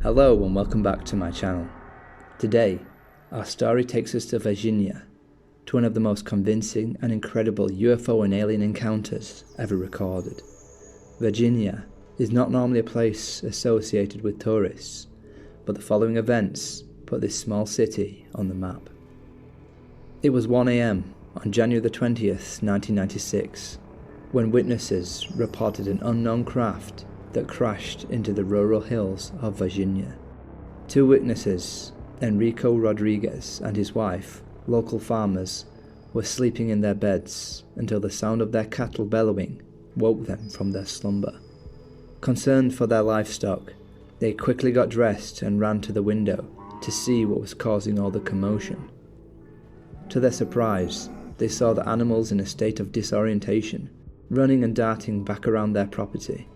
Hello and welcome back to my channel. Today, our story takes us to Varginha, to one of the most convincing and incredible UFO and alien encounters ever recorded. Varginha is not normally a place associated with tourists, but the following events put this small city on the map. It was 1 a.m. on January the 20th, 1996, when witnesses reported an unknown craft that crashed into the rural hills of Varginha. Two witnesses, Enrio Rodriguez and his wife, local farmers, were sleeping in their beds until the sound of their cattle bellowing woke them from their slumber. Concerned for their livestock, they quickly got dressed and ran to the window to see what was causing all the commotion. To their surprise, they saw the animals in a state of disorientation, running and darting back around their property.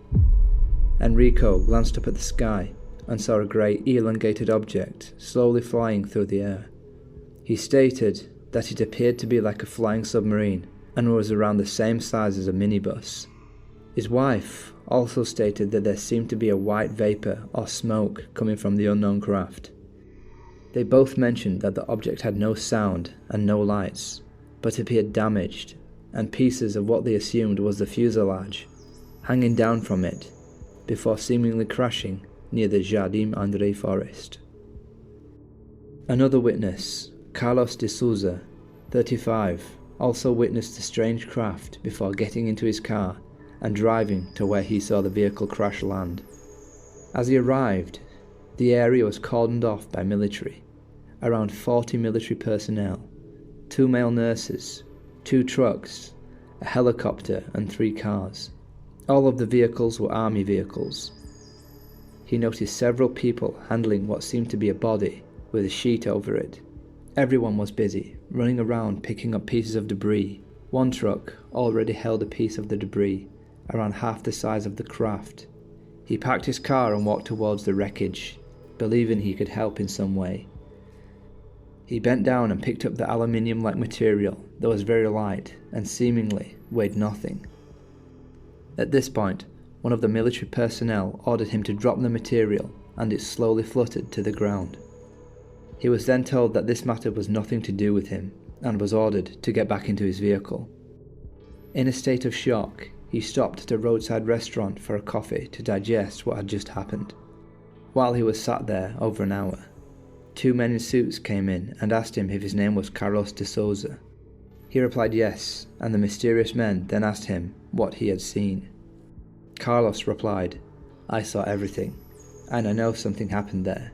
Enrico glanced up at the sky and saw a grey elongated object slowly flying through the air. He stated that it appeared to be like a flying submarine and was around the same size as a minibus. His wife also stated that there seemed to be a white vapour or smoke coming from the unknown craft. They both mentioned that the object had no sound and no lights, but appeared damaged, and pieces of what they assumed was the fuselage hanging down from it before seemingly crashing near the Jardim André forest. Another witness, Carlos de Souza, 35, also witnessed the strange craft before getting into his car and driving to where he saw the vehicle crash land. As he arrived, the area was cordoned off by military, around 40 military personnel, 2 male nurses, 2 trucks, a helicopter and 3 cars. All of the vehicles were army vehicles. He noticed several people handling what seemed to be a body with a sheet over it. Everyone was busy, running around picking up pieces of debris. One truck already held a piece of the debris, around half the size of the craft. He parked his car and walked towards the wreckage, believing he could help in some way. He bent down and picked up the aluminium-like material that was very light and seemingly weighed nothing. At this point, one of the military personnel ordered him to drop the material, and it slowly fluttered to the ground. He was then told that this matter was nothing to do with him, and was ordered to get back into his vehicle. In a state of shock, he stopped at a roadside restaurant for a coffee to digest what had just happened. While he was sat there over an hour, 2 men in suits came in and asked him if his name was Carlos de Souza. He replied yes, and the mysterious men then asked him what he had seen. Carlos replied, "I saw everything, and I know something happened there."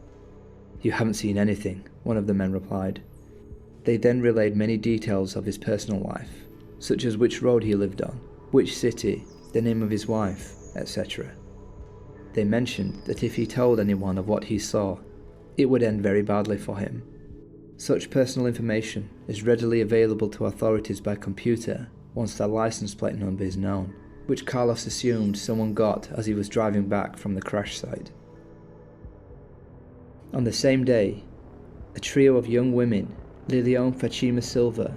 "You haven't seen anything," one of the men replied. They then relayed many details of his personal life, such as which road he lived on, which city, the name of his wife, etc. They mentioned that if he told anyone of what he saw, it would end very badly for him. Such personal information is readily available to authorities by computer once their license plate number is known, which Carlos assumed someone got as he was driving back from the crash site. On the same day, a trio of young women, Liliane Fatima Silva,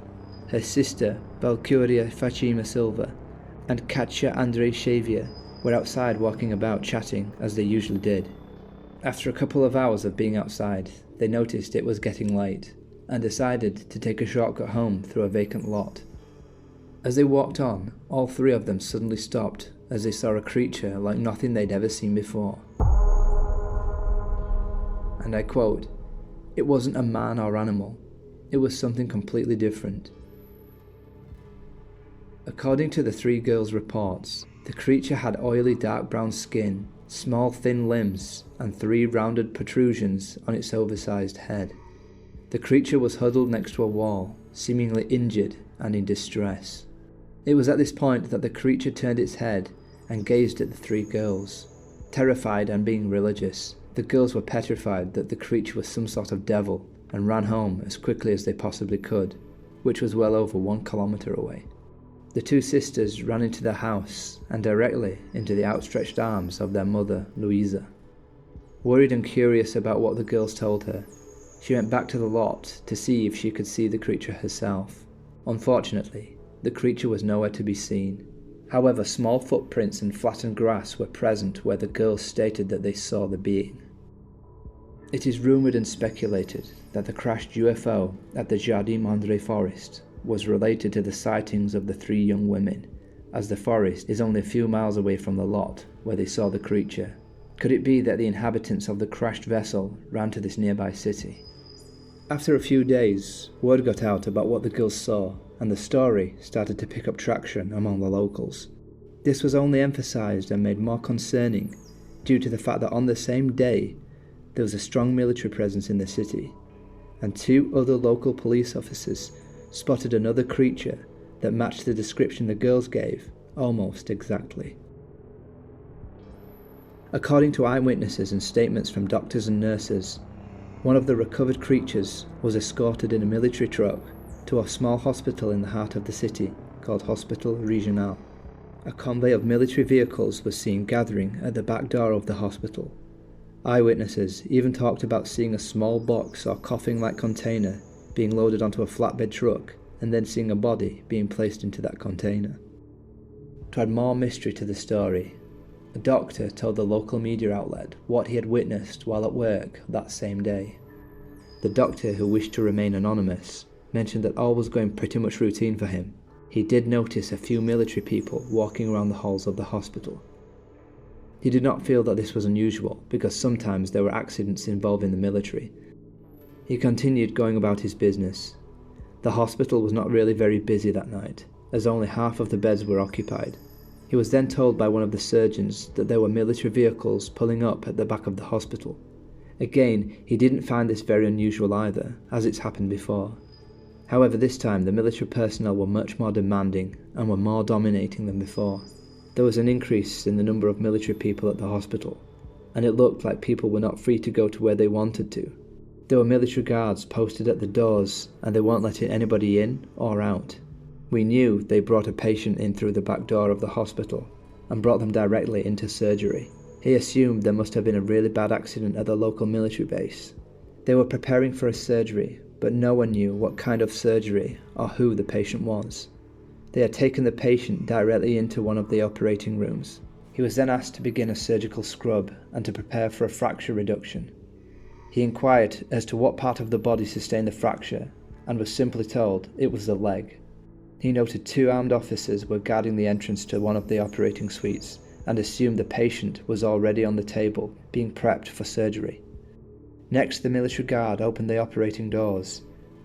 her sister Valkyria Fatima Silva, and Katja Andre Xavier were outside walking about chatting as they usually did. After a couple of hours of being outside, they noticed it was getting late, and decided to take a shortcut home through a vacant lot. As they walked on, all 3 of them suddenly stopped as they saw a creature like nothing they'd ever seen before. And I quote, "It wasn't a man or animal, it was something completely different." According to the 3 girls' reports, the creature had oily dark brown skin, small thin limbs, and 3 rounded protrusions on its oversized head. The creature was huddled next to a wall, seemingly injured and in distress. It was at this point that the creature turned its head and gazed at the 3 girls. Terrified and being religious, the girls were petrified that the creature was some sort of devil and ran home as quickly as they possibly could, which was well over 1 kilometer away. The 2 sisters ran into their house and directly into the outstretched arms of their mother, Louisa. Worried and curious about what the girls told her, she went back to the lot to see if she could see the creature herself. Unfortunately, the creature was nowhere to be seen. However, small footprints and flattened grass were present where the girls stated that they saw the being. It is rumoured and speculated that the crashed UFO at the Jardin Mandré forest was related to the sightings of the 3 young women, as the forest is only a few miles away from the lot where they saw the creature. Could it be that the inhabitants of the crashed vessel ran to this nearby city? After a few days, word got out about what the girls saw, and the story started to pick up traction among the locals. This was only emphasised and made more concerning due to the fact that on the same day, there was a strong military presence in the city, and 2 other local police officers spotted another creature that matched the description the girls gave almost exactly. According to eyewitnesses and statements from doctors and nurses, one of the recovered creatures was escorted in a military truck to a small hospital in the heart of the city called Hospital Regional. A convoy of military vehicles was seen gathering at the back door of the hospital. Eyewitnesses even talked about seeing a small box or coffin-like container being loaded onto a flatbed truck and then seeing a body being placed into that container. To add more mystery to the story, a doctor told the local media outlet what he had witnessed while at work that same day. The doctor, who wished to remain anonymous, mentioned that all was going pretty much routine for him. He did notice a few military people walking around the halls of the hospital. He did not feel that this was unusual because sometimes there were accidents involving the military. He continued going about his business. The hospital was not really very busy that night, as only half of the beds were occupied. He was then told by one of the surgeons that there were military vehicles pulling up at the back of the hospital. Again, he didn't find this very unusual either, as it's happened before. However, this time the military personnel were much more demanding and were more dominating than before. There was an increase in the number of military people at the hospital, and it looked like people were not free to go to where they wanted to. There were military guards posted at the doors, and they weren't letting anybody in or out. We knew they brought a patient in through the back door of the hospital and brought them directly into surgery. He assumed there must have been a really bad accident at the local military base. They were preparing for a surgery, but no one knew what kind of surgery or who the patient was. They had taken the patient directly into one of the operating rooms. He was then asked to begin a surgical scrub and to prepare for a fracture reduction. He inquired as to what part of the body sustained the fracture and was simply told it was the leg. He noted 2 armed officers were guarding the entrance to one of the operating suites and assumed the patient was already on the table being prepped for surgery. Next, the military guard opened the operating doors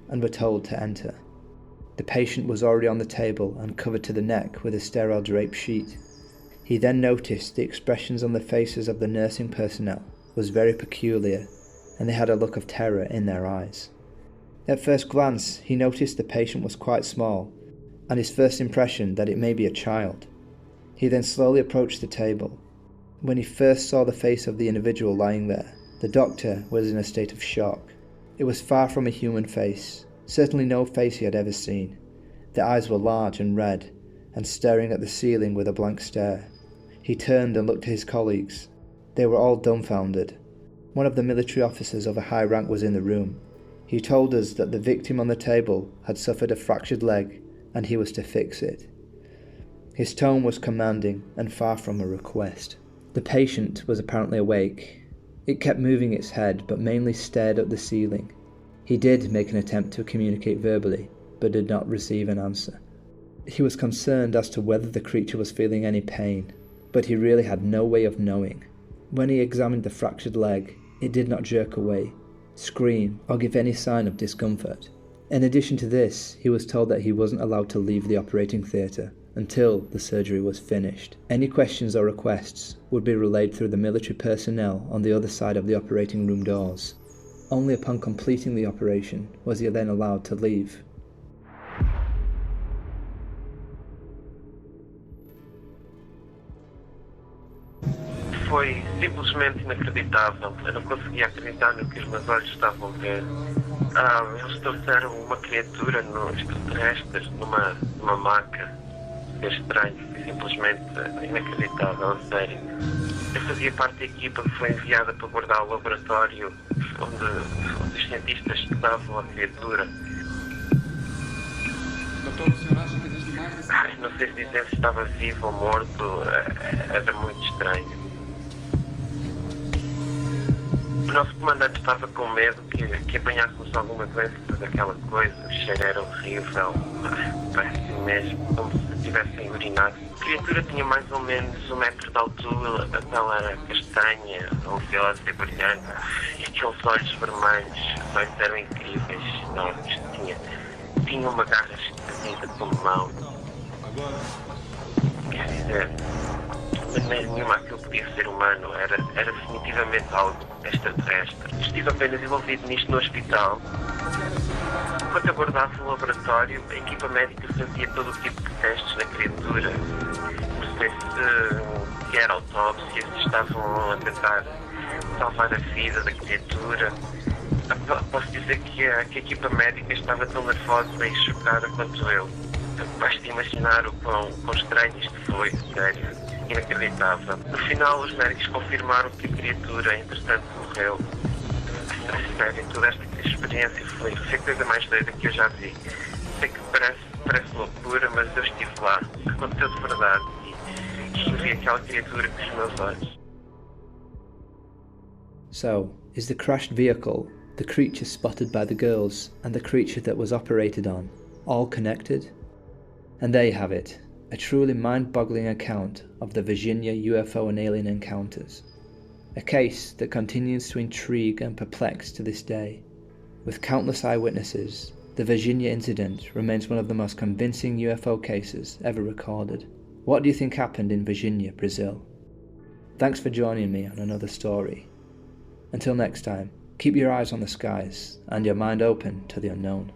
and were told to enter. The patient was already on the table and covered to the neck with a sterile draped sheet. He then noticed the expressions on the faces of the nursing personnel was very peculiar, and they had a look of terror in their eyes. At first glance, he noticed the patient was quite small, and his first impression that it may be a child. He then slowly approached the table. When he first saw the face of the individual lying there, the doctor was in a state of shock. It was far from a human face, certainly no face he had ever seen. The eyes were large and red, and staring at the ceiling with a blank stare. He turned and looked at his colleagues. They were all dumbfounded. One of the military officers of a high rank was in the room. He told us that the victim on the table had suffered a fractured leg, and he was to fix it. His tone was commanding and far from a request. The patient was apparently awake. It kept moving its head, but mainly stared at the ceiling. He did make an attempt to communicate verbally, but did not receive an answer. He was concerned as to whether the creature was feeling any pain, but he really had no way of knowing. When he examined the fractured leg, it did not jerk away, scream, or give any sign of discomfort. In addition to this, he was told that he wasn't allowed to leave the operating theatre until the surgery was finished. Any questions or requests would be relayed through the military personnel on the other side of the operating room doors. Only upon completing the operation was he then allowed to leave. Foi simplesmente inacreditável. Eu não conseguia acreditar no que os meus olhos estavam a ver. Eles trouxeram uma criatura no extraterrestre numa maca. É estranho, simplesmente inacreditável, a sério. Eu fazia parte da equipa que foi enviada para guardar o laboratório onde os cientistas estudavam a criatura. Doutor, o senhor acha que existe mais? Não sei se dizer se estava vivo ou morto, era muito estranho. O nosso comandante estava com medo que apanhássemos alguma doença daquela coisa. O cheiro era horrível, parece mesmo como se tivessem urinado. A criatura tinha mais ou menos 1 metro de altura, a pele era castanha, oleosa e brilhante, e aqueles olhos vermelhos, os olhos eram incríveis, enormes, tinha uma garra esquisita como mão. Quer dizer, de maneira nenhuma aquilo podia ser humano, era definitivamente algo extraterrestre. Estive apenas envolvido nisto no hospital. Enquanto abordava o laboratório, a equipa médica fazia todo o tipo de testes na criatura. Não sei se era autópsia, se estavam a tentar salvar a vida da criatura. Posso dizer que a equipa médica estava tão nervosa e chocada quanto eu. Basta imaginar o quão estranho isto foi, sério, inacreditável. No final, os médicos confirmaram que a criatura, entretanto, morreu. Sério, toda esta experiência foi a coisa mais doida que eu já vi. Sei que parece loucura, mas eu estive lá, aconteceu de verdade e vi aquela criatura com os meus olhos. So, is the crashed vehicle, the creature spotted by the girls, and the creature that was operated on, all connected? And there you have it, a truly mind-boggling account of the Varginha UFO and alien encounters. A case that continues to intrigue and perplex to this day. With countless eyewitnesses, the Varginha incident remains one of the most convincing UFO cases ever recorded. What do you think happened in Varginha, Brazil? Thanks for joining me on another story. Until next time, keep your eyes on the skies and your mind open to the unknown.